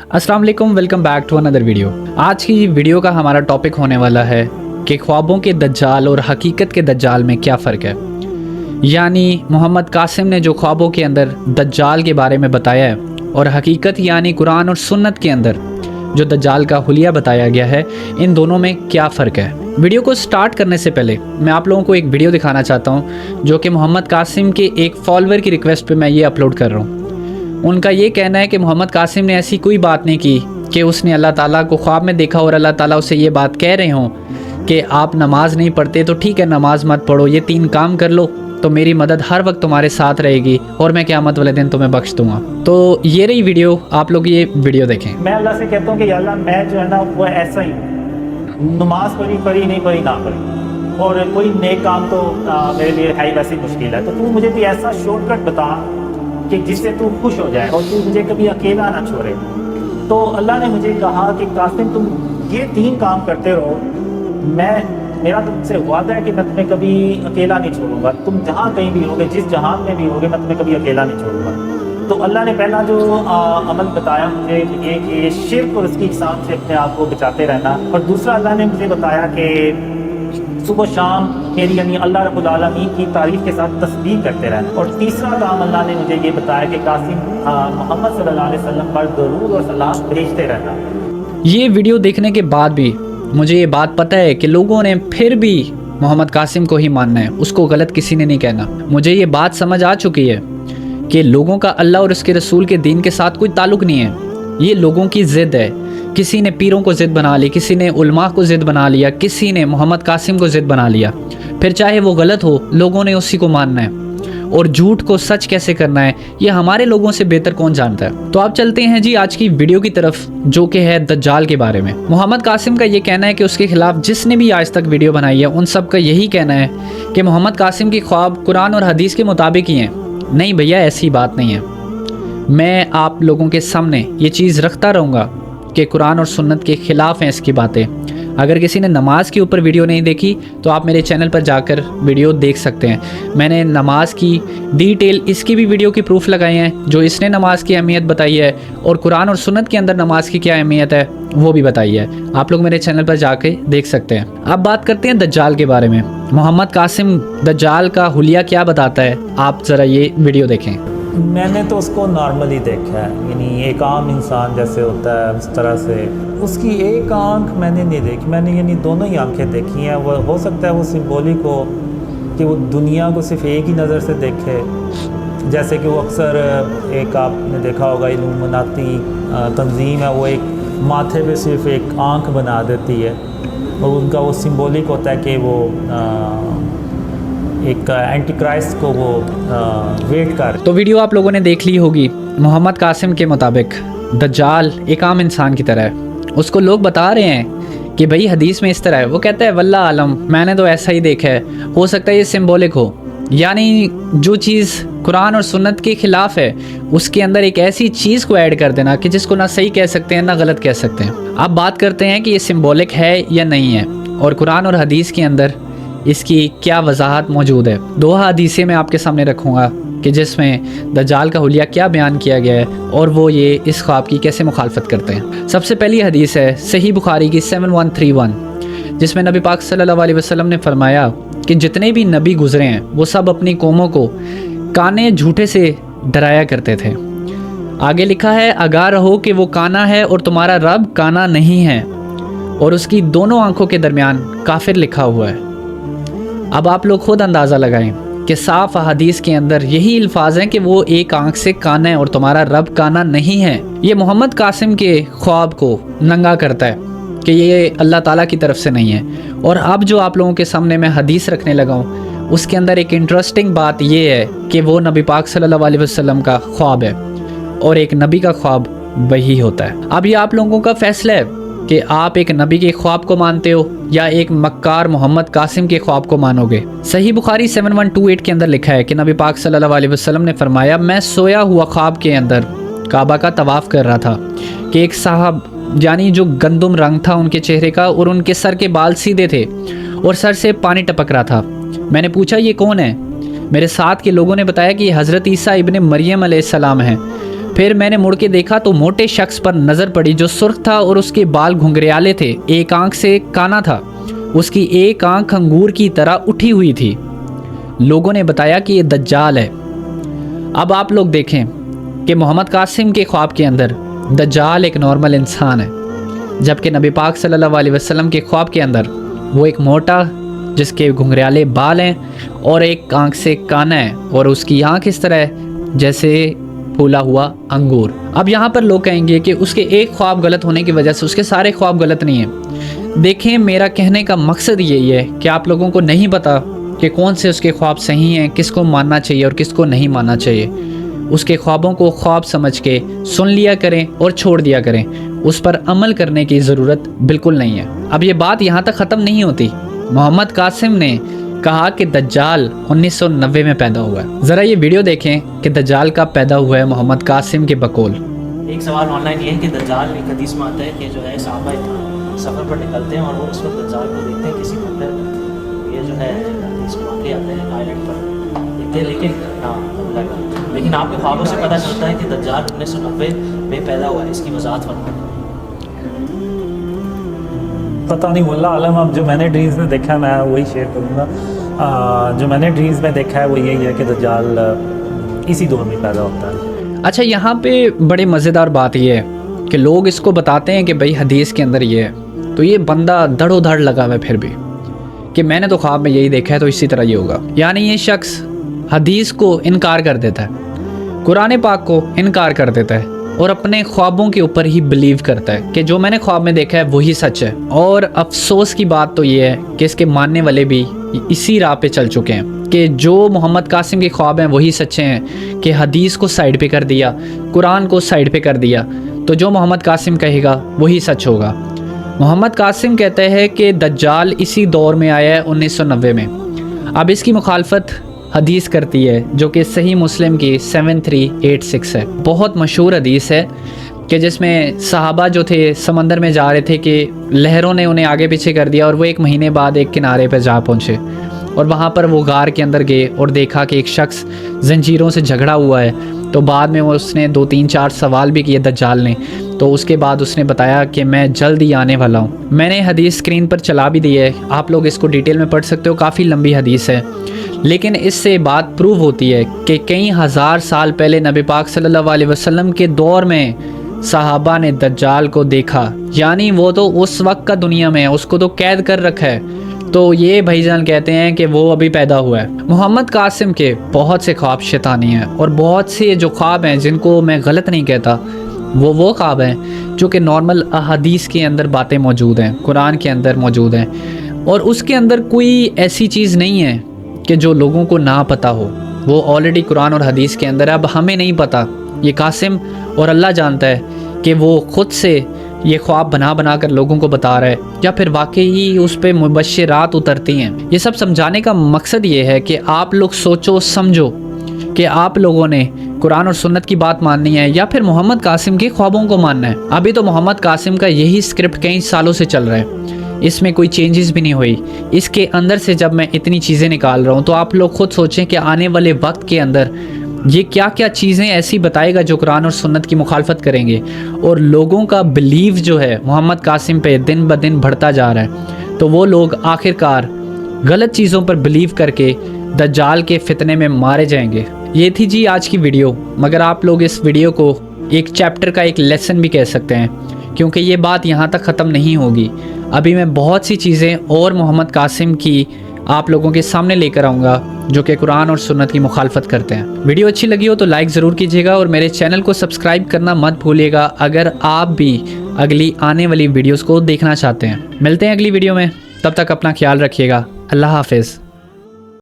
अस्सलाम वालेकुम, welcome back to another video. आज की वीडियो का हमारा टॉपिक होने वाला है कि ख्वाबों के दज्जाल और हकीकत के दज्जाल में क्या फ़र्क है। यानी मोहम्मद कासिम ने जो ख्वाबों के अंदर दज्जाल के बारे में बताया है और हकीकत यानी कुरान और सुन्नत के अंदर जो दज्जाल का हुलिया बताया गया है, इन दोनों में क्या फ़र्क है। वीडियो को स्टार्ट करने से पहले मैं आप लोगों को एक वीडियो दिखाना चाहता हूँ जो कि मोहम्मद कासिम के एक फॉलोअर की रिक्वेस्ट पे मैं ये अपलोड कर रहा हूँ। उनका ये कहना है कि मोहम्मद कासिम ने ऐसी कोई बात नहीं की कि उसने अल्लाह ताला को ख्वाब में देखा और अल्लाह ताला उसे ये बात कह रहे हों कि आप नमाज नहीं पढ़ते तो ठीक है, नमाज मत पढ़ो, ये 3 काम कर लो तो मेरी मदद हर वक्त तुम्हारे साथ रहेगी और मैं क़यामत वाले दिन तुम्हें बख्श दूंगा। तो ये रही वीडियो, आप लोग ये वीडियो देखें। मैं अल्लाह से कहता हूँ कि या अल्लाह मैं जो है ना वो ऐसा ही हूँ, नमाज पढ़ी नहीं पढ़ी ना पढ़ी और कोई नेक काम तो मेरे लिए है ही वैसे मुश्किल है, तो तू मुझे भी ऐसा शॉर्टकट बता कि जिससे तू खुश हो जाए और तू मुझे कभी अकेला ना छोड़े। तो अल्लाह ने मुझे कहा कि कासिम तुम ये 3 काम करते रहो, मेरा तुमसे वादा है कि मैं तुम्हें कभी अकेला नहीं छोड़ूंगा। तुम जहाँ कहीं भी होगे, जिस जहां में भी होगे, मैं तुम्हें कभी अकेला नहीं छोड़ूंगा। तो अल्लाह ने पहला जो अमल बताया मुझे ये कि शिर्क और उसकी इकसाम से अपने आप को बचाते रहना, और दूसरा अल्लाह ने मुझे बताया कि सुबह शाम मेरी यानी अल्लाह रब्बुल आलमीन की तारीफ़ के साथ तस्बीह करते रहना, और तीसरा काम अल्लाह ने मुझे ये बताया कि कासिम मोहम्मद सल्लल्लाहु अलैहि वसल्लम पर दरूद और सलाम भेजते रहना। ये वीडियो देखने के बाद भी मुझे ये बात पता है कि लोगों ने फिर भी मोहम्मद कासिम को ही मानना है, उसको गलत किसी ने नहीं कहना। मुझे ये बात समझ आ चुकी है कि लोगों का अल्लाह और उसके रसूल के दीन के साथ कोई ताल्लुक़ नहीं है, ये लोगों की ज़िद है। किसी ने पीरों को ज़िद बना ली, किसी ने उलमा को ज़िद बना लिया, किसी ने मोहम्मद कासिम को ज़िद बना लिया। फिर चाहे वो गलत हो, लोगों ने उसी को मानना है, और झूठ को सच कैसे करना है ये हमारे लोगों से बेहतर कौन जानता है। तो आप चलते हैं जी आज की वीडियो की तरफ, जो कि है दज्जाल के बारे में। मोहम्मद कासिम का ये कहना है कि उसके खिलाफ जिसने भी आज तक वीडियो बनाई है उन सब का यही कहना है कि मोहम्मद कासिम की ख्वाब कुरान और हदीस के मुताबिक ही हैं। नहीं भैया, ऐसी बात नहीं है। मैं आप लोगों के सामने ये चीज़ रखता रहूँगा कि कुरान और सुन्नत के ख़िलाफ़ हैं इसकी बातें। अगर किसी ने नमाज के ऊपर वीडियो नहीं देखी तो आप मेरे चैनल पर जाकर वीडियो देख सकते हैं। मैंने नमाज की डिटेल इसकी भी वीडियो की प्रूफ लगाए हैं, जो इसने नमाज की अहमियत बताई है और कुरान और सुन्नत के अंदर नमाज की क्या अहमियत है वो भी बताई है। आप लोग मेरे चैनल पर जाके देख सकते हैं। अब बात करते हैं दज्जाल के बारे में। मोहम्मद कासिम दज्जाल का हुलिया क्या बताता है, आप ज़रा ये वीडियो देखें। मैंने तो उसको नॉर्मली देखा है, यानी एक आम इंसान जैसे होता है उस तरह से। उसकी एक आंख मैंने नहीं देखी, मैंने यानी दोनों ही आंखें देखी हैं। वो हो सकता है वो सिंबॉलिक हो कि वो दुनिया को सिर्फ एक ही नज़र से देखे, जैसे कि वो अक्सर एक आपने देखा होगा इल्यूमिनाती तंजीम है, वो एक माथे पे सिर्फ एक आंख बना देती है और उनका वो सिंबॉलिक होता है कि वो एक एंटी क्राइस्ट को वो वेट कर। तो वीडियो आप लोगों ने देख ली होगी। मोहम्मद कासिम के मुताबिक दज्जाल एक आम इंसान की तरह है। उसको लोग बता रहे हैं कि भाई हदीस में इस तरह है, वो कहता है वल्लाह आलम, मैंने तो ऐसा ही देखा है, हो सकता है ये सिंबॉलिक हो। यानी जो चीज़ कुरान और सुन्नत के ख़िलाफ़ है उसके अंदर एक ऐसी चीज़ को ऐड कर देना कि जिसको ना सही कह सकते हैं ना गलत कह सकते हैं। अब बात करते हैं कि ये सिंबॉलिक है या नहीं है और कुरान और हदीस के अंदर इसकी क्या वजाहत मौजूद है। 2 हदीसें मैं आपके सामने रखूँगा कि जिसमें दज्जाल का हुलिया क्या बयान किया गया है और वो ये इस ख्वाब की कैसे मुखालफत करते हैं। सबसे पहली हदीस है सही बुखारी की 7131, जिसमें नबी पाक सल्लल्लाहु अलैहि वसल्लम ने फरमाया कि जितने भी नबी गुजरे हैं वो सब अपनी कौमों को काने झूठे से डराया करते थे। आगे लिखा है आगाह रहो कि वो काना है और तुम्हारा रब काना नहीं है, और उसकी दोनों आंखों के दरमियान काफिर लिखा हुआ है। अब आप लोग खुद अंदाज़ा लगाएं कि साफ हदीस के अंदर यही अल्फाज हैं कि वो एक आंख से काना है और तुम्हारा रब काना नहीं है। ये मोहम्मद कासिम के ख्वाब को नंगा करता है कि ये अल्लाह ताला की तरफ से नहीं है। और अब जो आप लोगों के सामने मैं हदीस रखने लगा हूँ उसके अंदर एक इंटरेस्टिंग बात ये है कि वो नबी पाक सल्लल्लाहु अलैहि वसल्लम का ख्वाब है और एक नबी का ख्वाब वही होता है। अब ये आप लोगों का फैसला है कि आप एक नबी के ख्वाब को मानते हो या एक मक्कार मोहम्मद कासिम के ख्वाब को मानोगे। सही बुखारी 7128 के अंदर लिखा है कि नबी पाक सल्लल्लाहु अलैहि वसल्लम ने फरमाया, मैं सोया हुआ ख्वाब के अंदर काबा का तवाफ़ कर रहा था कि एक साहब यानी जो गंदुम रंग था उनके चेहरे का और उनके सर के बाल सीधे थे और सर से पानी टपक रहा था। मैंने पूछा ये कौन है? मेरे साथ के लोगों ने बताया कि ये हज़रत ईसा इब्ने मरियम अलैहिस्सलाम हैं। फिर मैंने मुड़ के देखा तो मोटे शख्स पर नज़र पड़ी जो सुर्ख था और उसके बाल घुंघरियाले थे, एक आंख से काना था, उसकी एक आंख अंगूर की तरह उठी हुई थी। लोगों ने बताया कि ये दज्जाल है। अब आप लोग देखें कि मोहम्मद कासिम के ख्वाब के अंदर दज्जाल एक नॉर्मल इंसान है, जबकि नबी पाक सल्लल्लाहु अलैहि वसल्लम के ख्वाब के अंदर वो एक मोटा जिसके घुंघराले बाल हैं और एक आंख से काना है और उसकी आंख इस तरह है जैसे फूला हुआ अंगूर। अब यहाँ पर लोग कहेंगे कि उसके एक ख्वाब गलत होने की वजह से उसके सारे ख्वाब गलत नहीं हैं। देखें, मेरा कहने का मकसद यही है कि आप लोगों को नहीं पता कि कौन से उसके ख्वाब सही हैं, किसको मानना चाहिए और किसको नहीं मानना चाहिए। उसके ख्वाबों को ख्वाब समझ के सुन लिया करें और छोड़ दिया करें, उस पर अमल करने की ज़रूरत बिल्कुल नहीं है। अब ये बात यहाँ तक ख़त्म नहीं होती। मोहम्मद कासिम ने कहा कि दज्जाल 1990 में पैदा हुआ है। ज़रा ये वीडियो देखें कि दज्जाल कब पैदा हुआ है मोहम्मद कासिम के बकौल। एक सवाल ऑनलाइन ये है कि दज्जाल एक हदीस में आता है कि जो है सहाबा सफ़र पर निकलते हैं और वो उस वक्त दज्जाल को देखते हैं किसी मंदिर, ये जो है हदीस में वाक़ई आते हैं आइलैंड पर देखते हैं, लेकिन आपके ख्वाबों से पता चलता है कि दज्जाल 1990 में पैदा हुआ है। इसकी वजाहत फरमाएं। पता नहीं, वल्लाह आलम। अब जो मैंने ड्रीम्स में देखा है मैं वही शेयर करूँगा। जो मैंने ड्रीम्स में देखा है वो यही है कि दज्जाल इसी दौर में पैदा होता है। अच्छा, यहाँ पे बड़े मज़ेदार बात ये है कि लोग इसको बताते हैं कि भाई हदीस के अंदर ये है, तो ये बंदा धड़ो धड़ लगा हुआ है फिर भी कि मैंने तो ख्वाब में यही देखा है तो इसी तरह ये होगा। यानी ये शख्स हदीस को इनकार कर देता है, कुरान पाक को इनकार कर देता है और अपने ख्वाबों के ऊपर ही बिलीव करता है कि जो मैंने ख्वाब में देखा है वही सच है। और अफसोस की बात तो ये है कि इसके मानने वाले भी इसी राह पे चल चुके हैं कि जो मोहम्मद कासिम के ख्वाब हैं वही सच्चे हैं, कि हदीस को साइड पे कर दिया, कुरान को साइड पे कर दिया, तो जो मोहम्मद कासिम कहेगा वही सच होगा। मोहम्मद कासिम कहते हैं कि दज्जाल इसी दौर में आया है 1990 में। अब इसकी मुखालफत हदीस करती है जो कि सही मुस्लिम की 7386 है। बहुत मशहूर हदीस है कि जिसमें सहाबा जो थे समंदर में जा रहे थे कि लहरों ने उन्हें आगे पीछे कर दिया और वो एक महीने बाद एक किनारे पर जा पहुँचे और वहाँ पर वो गार के अंदर गए और देखा कि एक शख्स जंजीरों से झगड़ा हुआ है। तो बाद में वो उसने 2-3-4 सवाल भी किए दज्जाल ने, तो उसके बाद उसने बताया कि मैं जल्द ही आने वाला हूँ। मैंने हदीस स्क्रीन पर चला भी दी है, आप लोग इसको डिटेल में पढ़ सकते हो, काफ़ी लंबी हदीस है, लेकिन इससे बात प्रूव होती है कि कई हज़ार साल पहले नबी पाक सल्लल्लाहु अलैहि वसल्लम के दौर में सहाबा ने दज्जाल को देखा। यानी वो तो उस वक्त का दुनिया में है, उसको तो कैद कर रखा है, तो ये भाईजान कहते हैं कि वो अभी पैदा हुआ है। मोहम्मद कासिम के बहुत से ख्वाब शैतानी हैं और बहुत से जो ख्वाब हैं जिनको मैं गलत नहीं कहता, वो ख्वाब हैं जो कि नॉर्मल अहादीस के अंदर बातें मौजूद हैं, कुरान के अंदर मौजूद हैं और उसके अंदर कोई ऐसी चीज़ नहीं है कि जो लोगों को ना पता हो। वो ऑलरेडी कुरान और हदीस के अंदर है। अब हमें नहीं पता, ये कासिम और अल्लाह जानता है कि वो ख़ुद से ये ख्वाब बना कर लोगों को बता रहा है या फिर वाकई ही उस पर मुबश्शिरात उतरती हैं। ये सब समझाने का मकसद ये है कि आप लोग सोचो समझो कि आप लोगों ने कुरान और सुन्नत की बात माननी है या फिर मोहम्मद कासिम के ख्वाबों को मानना है। अभी तो मोहम्मद कासिम का यही स्क्रिप्ट कई सालों से चल रहा है, इसमें कोई चेंजेस भी नहीं हुई। इसके अंदर से जब मैं इतनी चीज़ें निकाल रहा हूँ तो आप लोग खुद सोचें कि आने वाले वक्त के अंदर ये क्या क्या चीज़ें ऐसी बताएगा जो कुरान और सुन्नत की मुखालफत करेंगे और लोगों का बिलीव जो है मोहम्मद कासिम पे दिन ब दिन बढ़ता जा रहा है। तो वो लोग आखिरकार गलत चीज़ों पर बिलीव करके दज्जाल के फितने में मारे जाएंगे। ये थी जी आज की वीडियो, मगर आप लोग इस वीडियो को एक चैप्टर का एक लेसन भी कह सकते हैं, क्योंकि ये बात यहाँ तक ख़त्म नहीं होगी। अभी मैं बहुत सी चीज़ें और मोहम्मद कासिम की आप लोगों के सामने लेकर आऊँगा जो कि कुरान और सुन्नत की मुखालफत करते हैं। वीडियो अच्छी लगी हो तो लाइक ज़रूर कीजिएगा और मेरे चैनल को सब्सक्राइब करना मत भूलिएगा अगर आप भी अगली आने वाली वीडियोस को देखना चाहते हैं। मिलते हैं अगली वीडियो में, तब तक अपना ख्याल रखिएगा। अल्लाह हाफिज़।